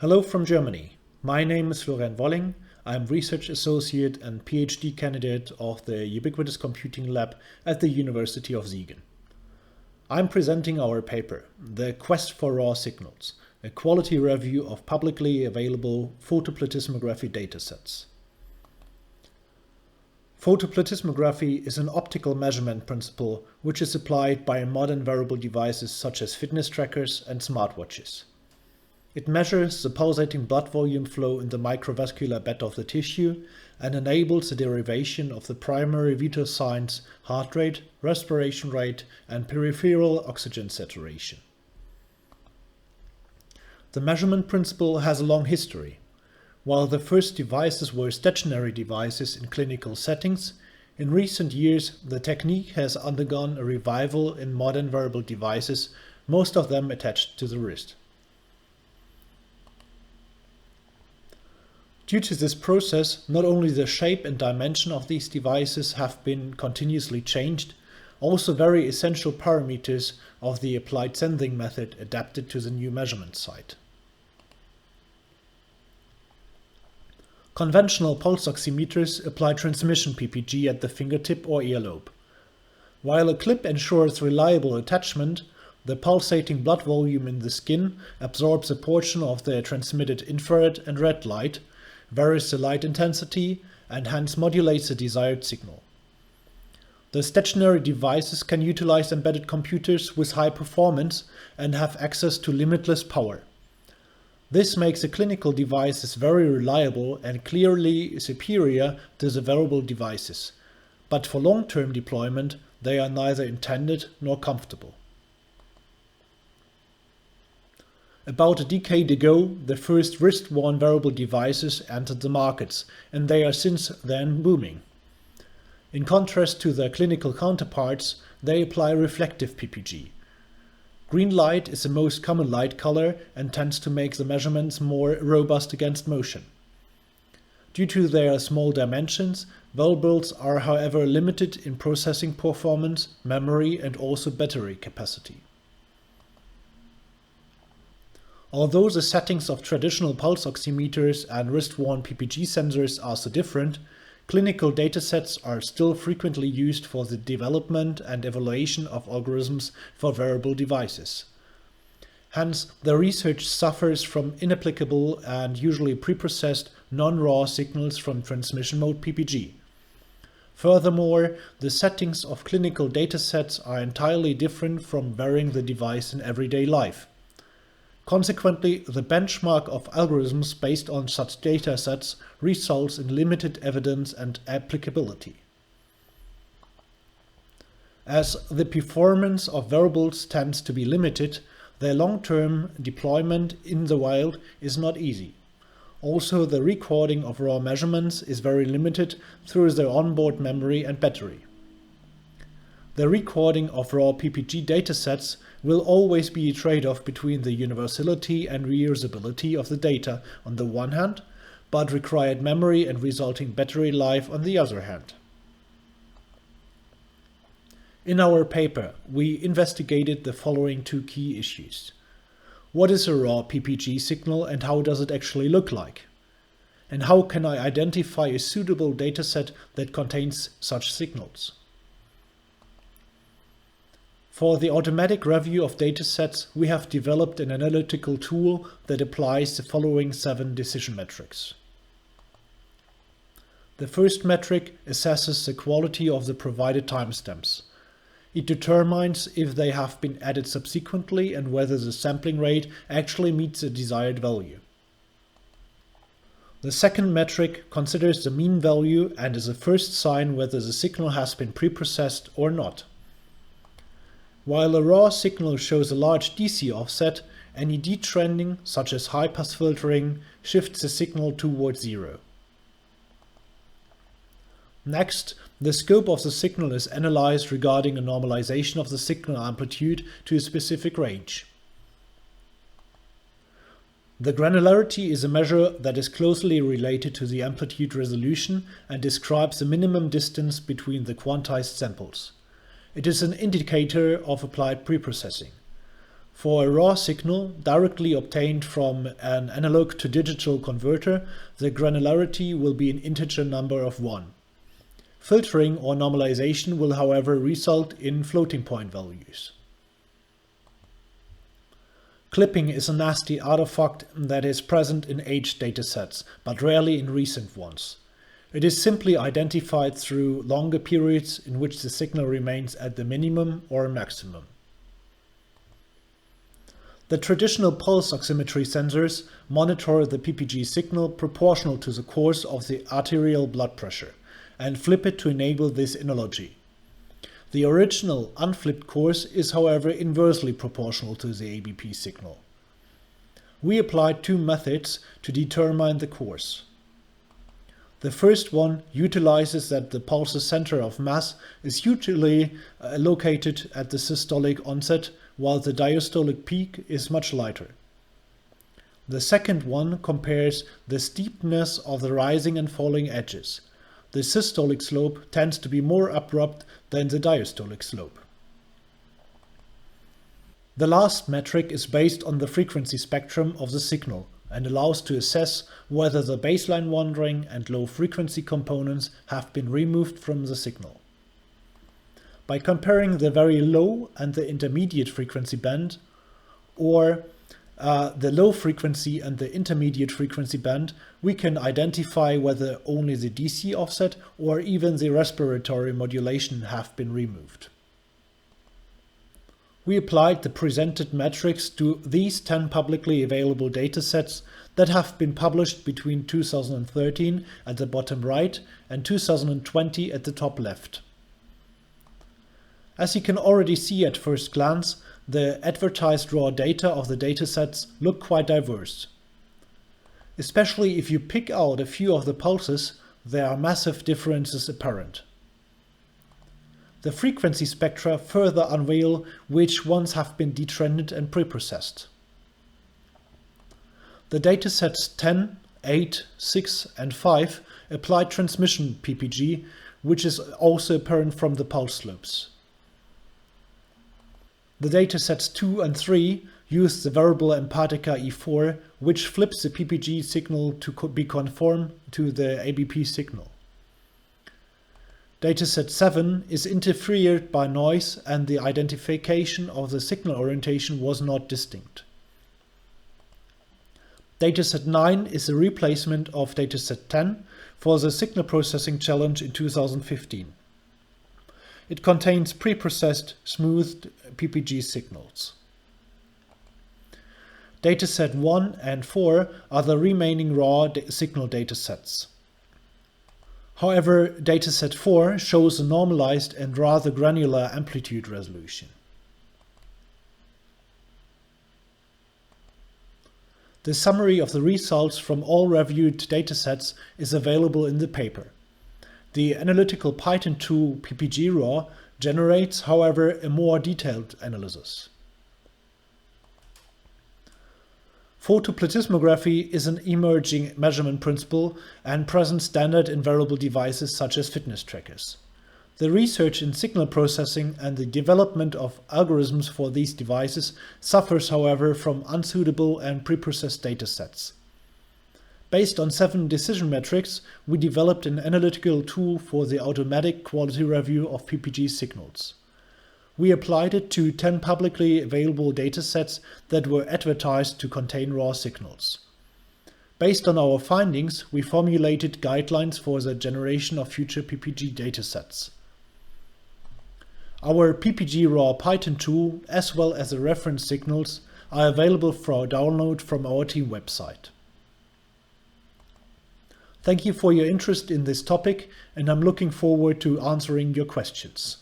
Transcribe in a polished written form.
Hello from Germany. My name is Florian Wolling. I'm Research Associate and PhD candidate of the Ubiquitous Computing Lab at the University of Siegen. I'm presenting our paper, The Quest for Raw Signals, a quality review of publicly available photoplethysmography datasets. Photoplethysmography is an optical measurement principle which is applied by modern wearable devices such as fitness trackers and smartwatches. It measures the pulsating blood volume flow in the microvascular bed of the tissue and enables the derivation of the primary vital signs heart rate, respiration rate, and peripheral oxygen saturation. The measurement principle has a long history. While the first devices were stationary devices in clinical settings, in recent years the technique has undergone a revival in modern wearable devices, most of them attached to the wrist. Due to this process, not only the shape and dimension of these devices have been continuously changed, also very essential parameters of the applied sensing method adapted to the new measurement site. Conventional pulse oximeters apply transmission PPG at the fingertip or earlobe. While a clip ensures reliable attachment, the pulsating blood volume in the skin absorbs a portion of the transmitted infrared and red light, varies the light intensity, and hence modulates the desired signal. The stationary devices can utilize embedded computers with high performance and have access to limitless power. This makes the clinical devices very reliable and clearly superior to the wearable devices, but for long-term deployment they are neither intended nor comfortable. About a decade ago, the first wrist-worn wearable devices entered the markets, and they are since then booming. In contrast to their clinical counterparts, they apply reflective PPG. Green light is the most common light color and tends to make the measurements more robust against motion. Due to their small dimensions, wearables are however limited in processing performance, memory, and also battery capacity. Although the settings of traditional pulse oximeters and wrist-worn PPG sensors are so different, clinical datasets are still frequently used for the development and evaluation of algorithms for wearable devices. Hence, the research suffers from inapplicable and usually preprocessed non-raw signals from transmission mode PPG. Furthermore, the settings of clinical datasets are entirely different from wearing the device in everyday life. Consequently, the benchmark of algorithms based on such datasets results in limited evidence and applicability. As the performance of wearables tends to be limited, their long-term deployment in the wild is not easy. Also, the recording of raw measurements is very limited through their onboard memory and battery. The recording of raw PPG datasets will always be a trade-off between the universality and reusability of the data on the one hand, but required memory and resulting battery life on the other hand. In our paper, we investigated the following two key issues. What is a raw PPG signal and how does it actually look like? And how can I identify a suitable dataset that contains such signals? For the automatic review of datasets, we have developed an analytical tool that applies the following 7 decision metrics. The first metric assesses the quality of the provided timestamps. It determines if they have been added subsequently and whether the sampling rate actually meets the desired value. The second metric considers the mean value and is a first sign whether the signal has been preprocessed or not. While a raw signal shows a large DC offset, any detrending, such as high-pass filtering, shifts the signal towards zero. Next, the scope of the signal is analyzed regarding a normalization of the signal amplitude to a specific range. The granularity is a measure that is closely related to the amplitude resolution and describes the minimum distance between the quantized samples. It is an indicator of applied preprocessing. For a raw signal directly obtained from an analog to digital converter, the granularity will be an integer number of 1. Filtering or normalization will, however, result in floating point values. Clipping is a nasty artifact that is present in aged datasets, but rarely in recent ones. It is simply identified through longer periods in which the signal remains at the minimum or maximum. The traditional pulse oximetry sensors monitor the PPG signal proportional to the course of the arterial blood pressure and flip it to enable this analogy. The original unflipped course is, however, inversely proportional to the ABP signal. We applied two methods to determine the course. The first one utilizes that the pulse's center of mass is usually located at the systolic onset, while the diastolic peak is much lighter. The second one compares the steepness of the rising and falling edges. The systolic slope tends to be more abrupt than the diastolic slope. The last metric is based on the frequency spectrum of the signal and allows to assess whether the baseline wandering and low frequency components have been removed from the signal. By comparing the very low and the intermediate frequency band, or the low frequency and the intermediate frequency band, we can identify whether only the DC offset or even the respiratory modulation have been removed. We applied the presented metrics to these 10 publicly available datasets that have been published between 2013 at the bottom right and 2020 at the top left. As you can already see at first glance, the advertised raw data of the datasets look quite diverse. Especially if you pick out a few of the pulses, there are massive differences apparent. The frequency spectra further unveil which ones have been detrended and preprocessed. The datasets 10, 8, 6 and 5 apply transmission PPG, which is also apparent from the pulse slopes. The datasets 2 and 3 use the variable Empatica E4, which flips the PPG signal to be conform to the ABP signal. Dataset 7 is interfered by noise and the identification of the signal orientation was not distinct. Dataset 9 is a replacement of dataset 10 for the signal processing challenge in 2015. It contains preprocessed, smoothed PPG signals. Dataset 1 and 4 are the remaining raw signal datasets. However, dataset 4 shows a normalized and rather granular amplitude resolution. The summary of the results from all reviewed datasets is available in the paper. The analytical Python tool PPG Raw generates, however, a more detailed analysis. Photoplethysmography is an emerging measurement principle and present standard in wearable devices such as fitness trackers. The research in signal processing and the development of algorithms for these devices suffers, however, from unsuitable and preprocessed datasets. Based on 7 decision metrics, we developed an analytical tool for the automatic quality review of PPG signals. We applied it to 10 publicly available datasets that were advertised to contain raw signals. Based on our findings, we formulated guidelines for the generation of future PPG datasets. Our PPG Raw Python tool, as well as the reference signals, are available for download from our team website. Thank you for your interest in this topic, and I'm looking forward to answering your questions.